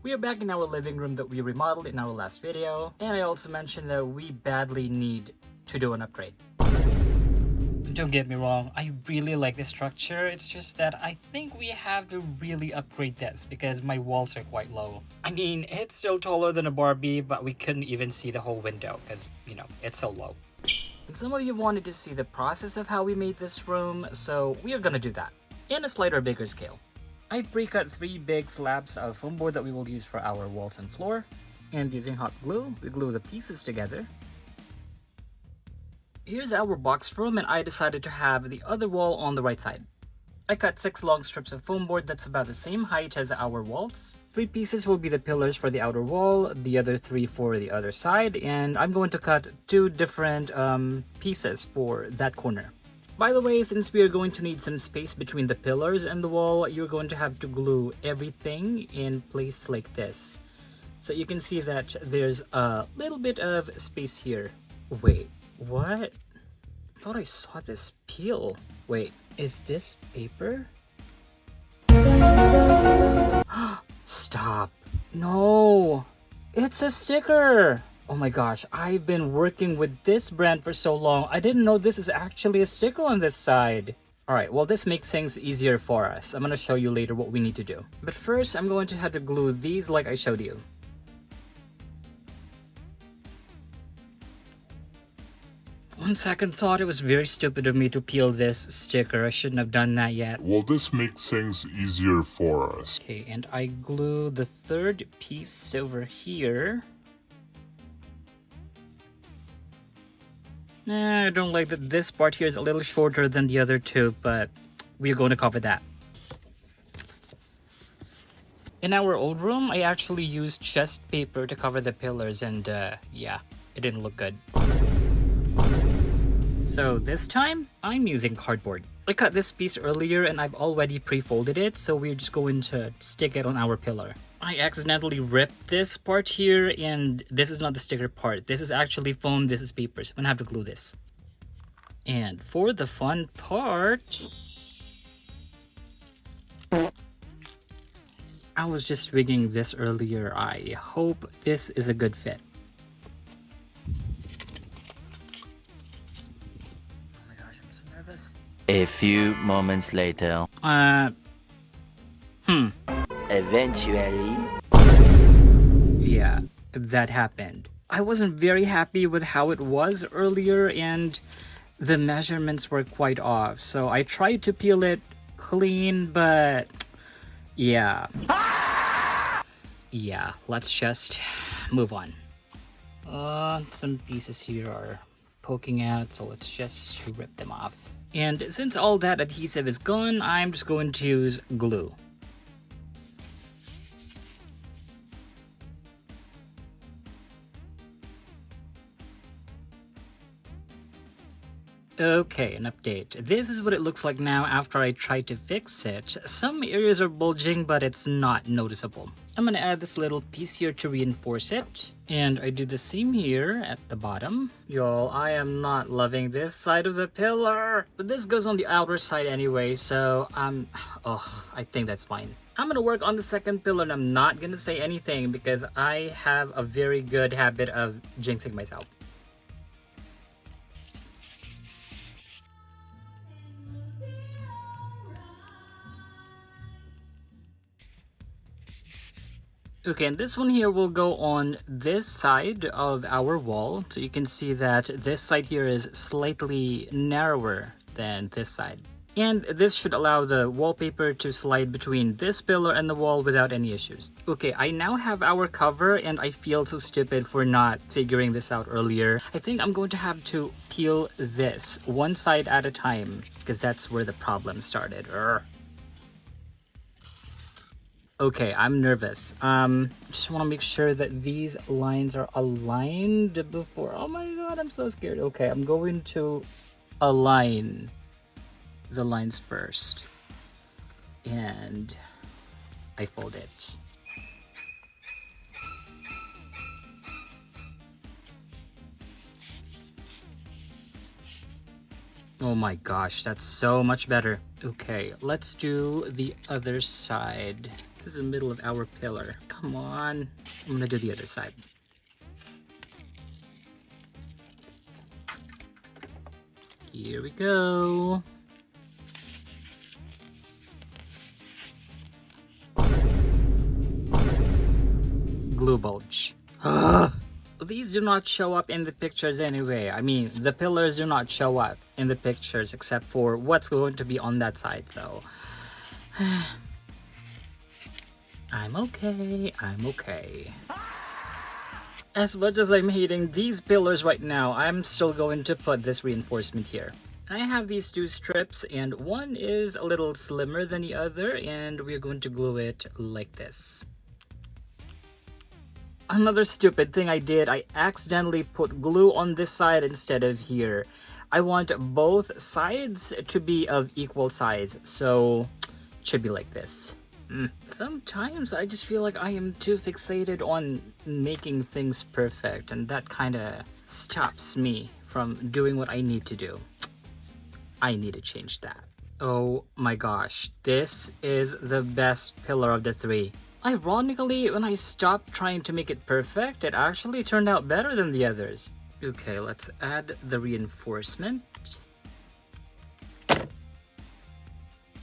We are back in our living room that we remodeled in our last video, and I also mentioned that we badly need to do an upgrade. Don't get me wrong, I really like this structure. It's just that I think we have to really upgrade this because my walls are quite low. I mean, it's still taller than a Barbie, but we couldn't even see the whole window because, you know, it's so low. And some of you wanted to see the process of how we made this room, so we are gonna do that in a slighter bigger scale. I pre-cut 3 big slabs of foam board that we will use for our walls and floor, and using hot glue, we glue the pieces together. Here's our box room, and I decided to have the other wall on the right side. I cut 6 long strips of foam board that's about the same height as our walls. 3 pieces will be the pillars for the outer wall, the other 3 for the other side, and I'm going to cut 2 different pieces for that corner. By the way, since we are going to need some space between the pillars and the wall, you're going to have to glue everything in place like this. So you can see that there's a little bit of space here. Wait, what? I thought I saw this peel. Wait, is this paper? Stop. No, it's a sticker. Oh my gosh, I've been working with this brand for so long. I didn't know this is actually a sticker on this side. Alright, well this makes things easier for us. I'm gonna show you later what we need to do. But first, I'm going to have to glue these like I showed you. On second thought, it was very stupid of me to peel this sticker. I shouldn't have done that yet. Well, this makes things easier for us. Okay, and I glue the 3rd piece over here. I don't like that this part here is a little shorter than the other 2, but we're going to cover that. In our old room, I actually used chest paper to cover the pillars, and yeah, it didn't look good. So this time, I'm using cardboard. I cut this piece earlier and I've already pre-folded it, so we're just going to stick it on our pillar. I accidentally ripped this part here, and this is not the sticker part. This is actually foam, this is paper, so I'm gonna have to glue this. And for the fun part, I was just rigging this earlier. I hope this is a good fit. Oh my gosh, I'm so nervous. A few moments later. Eventually. Yeah, that happened. I wasn't very happy with how it was earlier, and the measurements were quite off. So I tried to peel it clean, but yeah. Yeah, let's just move on. Some pieces here are poking out, so let's just rip them off. And since all that adhesive is gone, I'm just going to use glue. Okay, an update. This is what it looks like now after I tried to fix it. Some areas are bulging, but it's not noticeable. I'm gonna add this little piece here to reinforce it. And I do the same here at the bottom. Y'all, I am not loving this side of the pillar. But this goes on the outer side anyway, so I think that's fine. I'm gonna work on the second pillar, and I'm not gonna say anything because I have a very good habit of jinxing myself. Okay, and this one here will go on this side of our wall. So you can see that this side here is slightly narrower than this side. And this should allow the wallpaper to slide between this pillar and the wall without any issues. Okay, I now have our cover, and I feel so stupid for not figuring this out earlier. I think I'm going to have to peel this one side at a time because that's where the problem started. Urgh. Okay, I'm nervous. Just want to make sure that these lines are aligned before. Oh my god, I'm so scared. Okay, I'm going to align the lines first. And I fold it. Oh my gosh, that's so much better. Okay, let's do the other side. is the middle of our pillar. Come on. I'm gonna do the other side. Here we go. Glue bulge. These do not show up in the pictures anyway. I mean, the pillars do not show up in the pictures except for what's going to be on that side, so I'm okay. As much as I'm hating these pillars right now, I'm still going to put this reinforcement here. I have these two strips, and one is a little slimmer than the other, and we're going to glue it like this. Another stupid thing I did, I accidentally put glue on this side instead of here. I want both sides to be of equal size, so it should be like this. Sometimes I just feel like I am too fixated on making things perfect, and that kind of stops me from doing what I need to do. I need to change that. Oh my gosh, this is the best pillar of the three. Ironically, when I stopped trying to make it perfect, it actually turned out better than the others. Okay, let's add the reinforcement.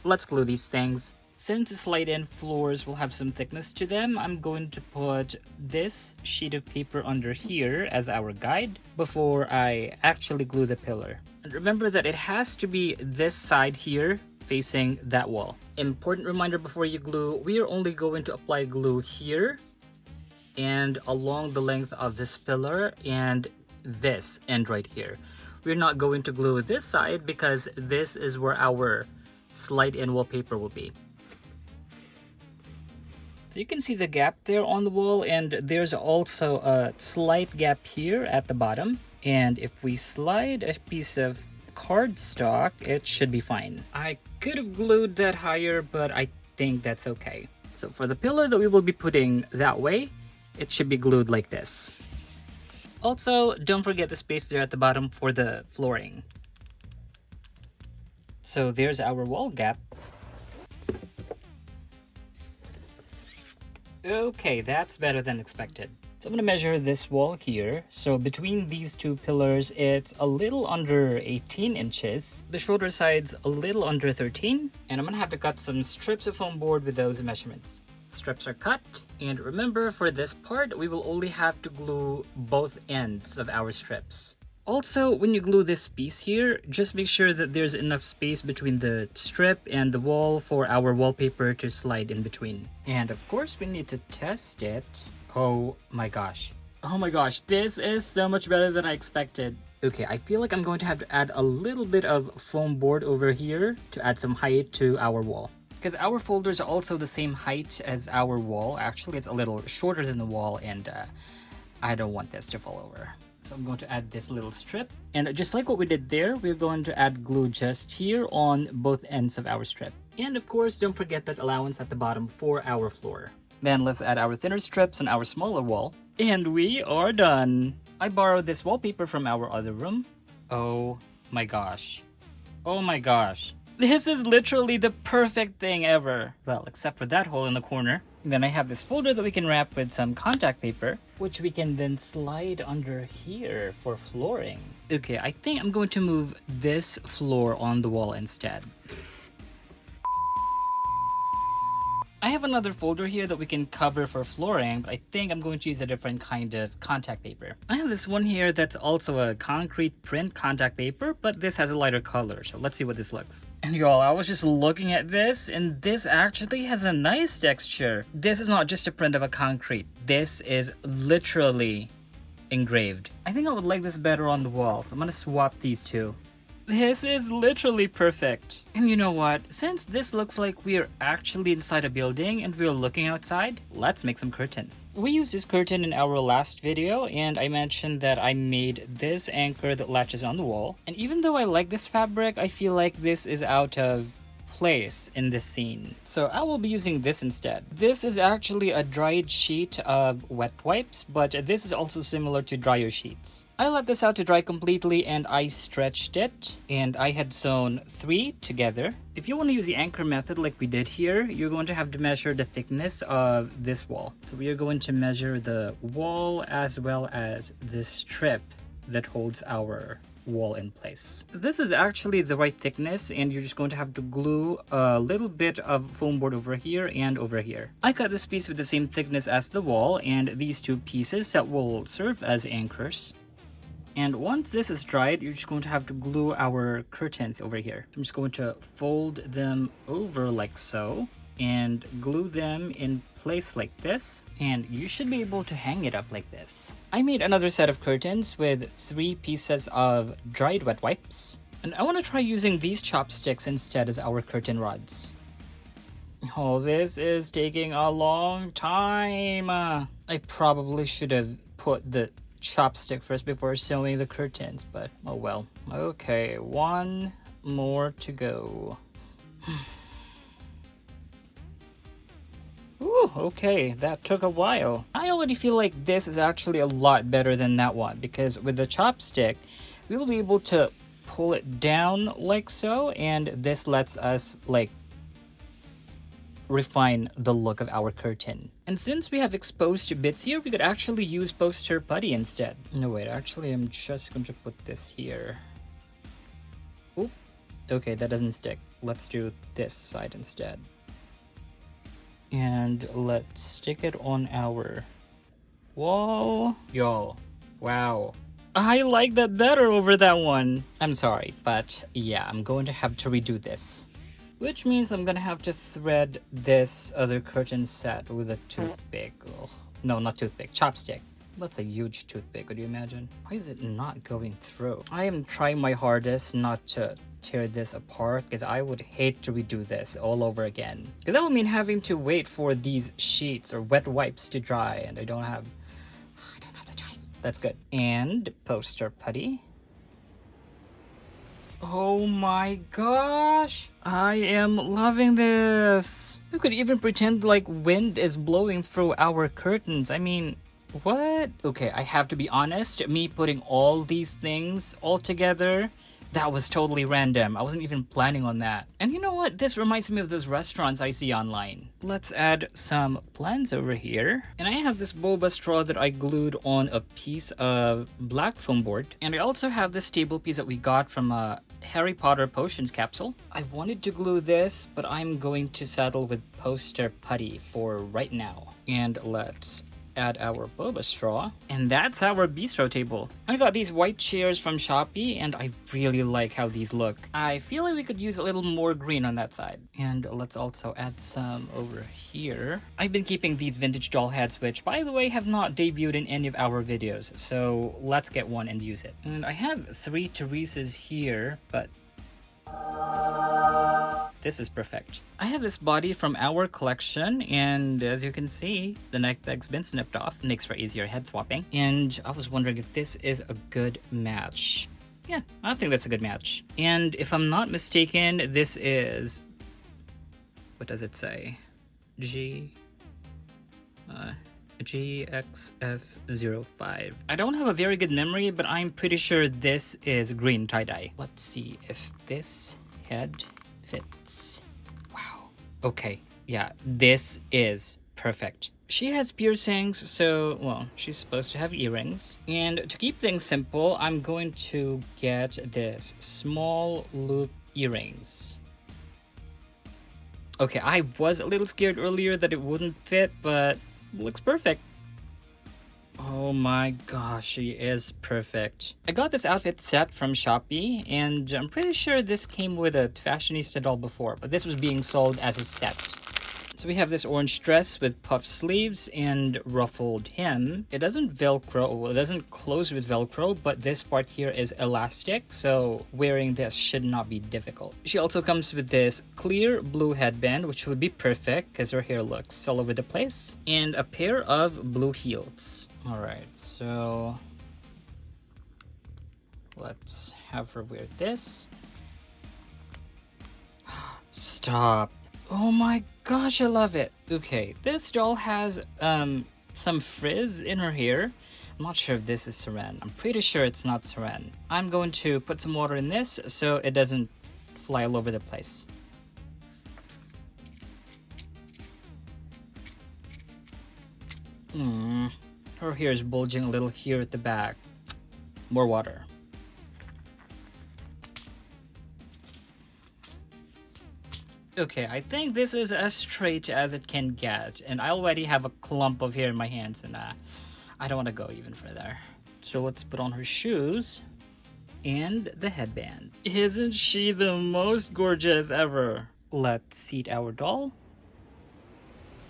Let's glue these things. Since slide-in floors will have some thickness to them, I'm going to put this sheet of paper under here as our guide before I actually glue the pillar. And remember that it has to be this side here facing that wall. Important reminder before you glue, we are only going to apply glue here and along the length of this pillar and this end right here. We're not going to glue this side because this is where our slide-in wallpaper will be. So you can see the gap there on the wall, and there's also a slight gap here at the bottom. And if we slide a piece of cardstock, it should be fine. I could have glued that higher, but I think that's okay. So for the pillar that we will be putting that way, it should be glued like this. Also, don't forget the space there at the bottom for the flooring. So there's our wall gap. Okay, that's better than expected. So I'm going to measure this wall here. So between these two pillars, it's a little under 18 inches. The shoulder side's a little under 13. And I'm going to have to cut some strips of foam board with those measurements. Strips are cut. And remember, for this part, we will only have to glue both ends of our strips. Also, when you glue this piece here, just make sure that there's enough space between the strip and the wall for our wallpaper to slide in between. And of course, we need to test it. Oh my gosh. Oh my gosh, this is so much better than I expected. Okay, I feel like I'm going to have to add a little bit of foam board over here to add some height to our wall. Because our folders are also the same height as our wall. Actually, it's a little shorter than the wall, and I don't want this to fall over. So I'm going to add this little strip. And just like what we did there, we're going to add glue just here on both ends of our strip. And of course, don't forget that allowance at the bottom for our floor. Then let's add our thinner strips on our smaller wall. And we are done. I borrowed this wallpaper from our other room. Oh my gosh. Oh my gosh. This is literally the perfect thing ever. Well, except for that hole in the corner. Then I have this folder that we can wrap with some contact paper, which we can then slide under here for flooring. Okay, I think I'm going to move this floor on the wall instead. I have another folder here that we can cover for flooring, but I think I'm going to use a different kind of contact paper. I have this one here that's also a concrete print contact paper, but this has a lighter color, so let's see what this looks. And y'all, I was just looking at this, and this actually has a nice texture. This is not just a print of a concrete. This is literally engraved. I think I would like this better on the wall, so I'm gonna swap these two. This is literally perfect. And you know what? Since this looks like we're actually inside a building and we're looking outside, let's make some curtains. We used this curtain in our last video, and I mentioned that I made this anchor that latches on the wall. And even though I like this fabric, I feel like this is out of place in this scene. So I will be using this instead. This is actually a dried sheet of wet wipes, but this is also similar to dryer sheets. I let this out to dry completely and I stretched it, and I had sewn 3 together. If you want to use the anchor method like we did here, you're going to have to measure the thickness of this wall. So we are going to measure the wall as well as this strip that holds our wall in place. This is actually the right thickness, and you're just going to have to glue a little bit of foam board over here and over here. I cut this piece with the same thickness as the wall and these 2 pieces that will serve as anchors. And once this is dried, you're just going to have to glue our curtains over here. I'm just going to fold them over like so and glue them in place like this, and you should be able to hang it up like this. I made another set of curtains with 3 pieces of dried wet wipes, and I want to try using these chopsticks instead as our curtain rods. Oh, this is taking a long time. I probably should have put the chopstick first before sewing the curtains, but oh well. Okay, 1 more to go. Ooh, okay, that took a while. I already feel like this is actually a lot better than that one, because with the chopstick, we will be able to pull it down like so, and this lets us like refine the look of our curtain. And since we have exposed bits here, we could actually use poster putty instead. No, wait, actually I'm just going to put this here. Oop, okay, that doesn't stick. Let's do this side instead. And let's stick it on our wall. Yo, wow. I like that better over that one. I'm sorry, but yeah, I'm going to have to redo this. Which means I'm gonna have to thread this other curtain set with a toothpick. Oh, no, not toothpick, chopstick. That's a huge toothpick, could you imagine? Why is it not going through? I am trying my hardest not to tear this apart, because I would hate to redo this all over again. Because that would mean having to wait for these sheets or wet wipes to dry, and I don't have the time. That's good. And poster putty. Oh my gosh, I am loving this. We could even pretend like wind is blowing through our curtains. I mean, what? Okay, I have to be honest, me putting all these things all together, that was totally random. I wasn't even planning on that. And you know what? This reminds me of those restaurants I see online. Let's add some plants over here. And I have this boba straw that I glued on a piece of black foam board. And I also have this table piece that we got from a Harry Potter potions capsule. I wanted to glue this, but I'm going to settle with poster putty for right now. And let's add our boba straw, and that's our bistro table. I got these white chairs from Shopee, and I really like how these look. I feel like we could use a little more green on that side. And let's also add some over here. I've been keeping these vintage doll heads, which by the way have not debuted in any of our videos, so let's get one and use it. And I have 3 Teresas here, but this is perfect. I have this body from our collection, and as you can see, the neck bag's been snipped off. Makes for easier head swapping. And I was wondering if this is a good match. Yeah, I think that's a good match. And if I'm not mistaken, this is... what does it say? GXF05. I don't have a very good memory, but I'm pretty sure this is green tie-dye. Let's see if this head fits. Wow. Okay, yeah, this is perfect. She has piercings, so, well, she's supposed to have earrings. And to keep things simple, I'm going to get this small loop earrings. Okay, I was a little scared earlier that it wouldn't fit, but it looks perfect. Oh my gosh, she is perfect. I got this outfit set from Shopee, and I'm pretty sure this came with a fashionista doll before, but this was being sold as a set. So we have this orange dress with puffed sleeves and ruffled hem. It doesn't velcro, well, it doesn't close with velcro, but this part here is elastic, so wearing this should not be difficult. She also comes with this clear blue headband, which would be perfect because her hair looks all over the place, and a pair of blue heels. Alright, so let's have her wear this. Stop. Oh my gosh, I love it. Okay, this doll has some frizz in her hair. I'm not sure if this is saran. I'm pretty sure it's not saran. I'm going to put some water in this so it doesn't fly all over the place. Her hair is bulging a little here at the back. More water. Okay, I think this is as straight as it can get, and I already have a clump of hair in my hands, and I don't want to go even further. So let's put on her shoes and the headband. Isn't she the most gorgeous ever? Let's seat our doll.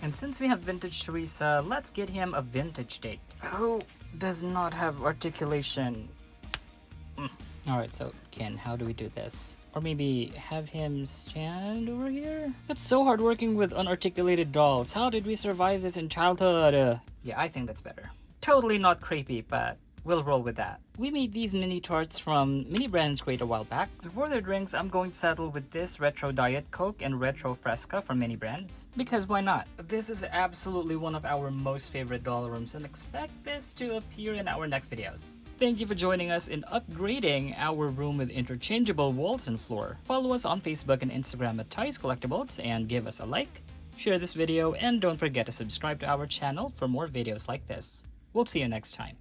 And since we have vintage Teresa, let's get him a vintage date. Who does not have articulation? Alright, so Ken, how do we do this? Or maybe have him stand over here? It's so hard working with unarticulated dolls. How did we survive this in childhood? Yeah, I think that's better. Totally not creepy, but we'll roll with that. We made these mini tarts from Mini Brands Crate a while back. For the drinks, I'm going to settle with this Retro Diet Coke and Retro Fresca from Mini Brands. Because why not? This is absolutely one of our most favorite doll rooms, and expect this to appear in our next videos. Thank you for joining us in upgrading our room with interchangeable walls and floor. Follow us on Facebook and Instagram at Ty's Collectibles and give us a like, share this video, and don't forget to subscribe to our channel for more videos like this. We'll see you next time.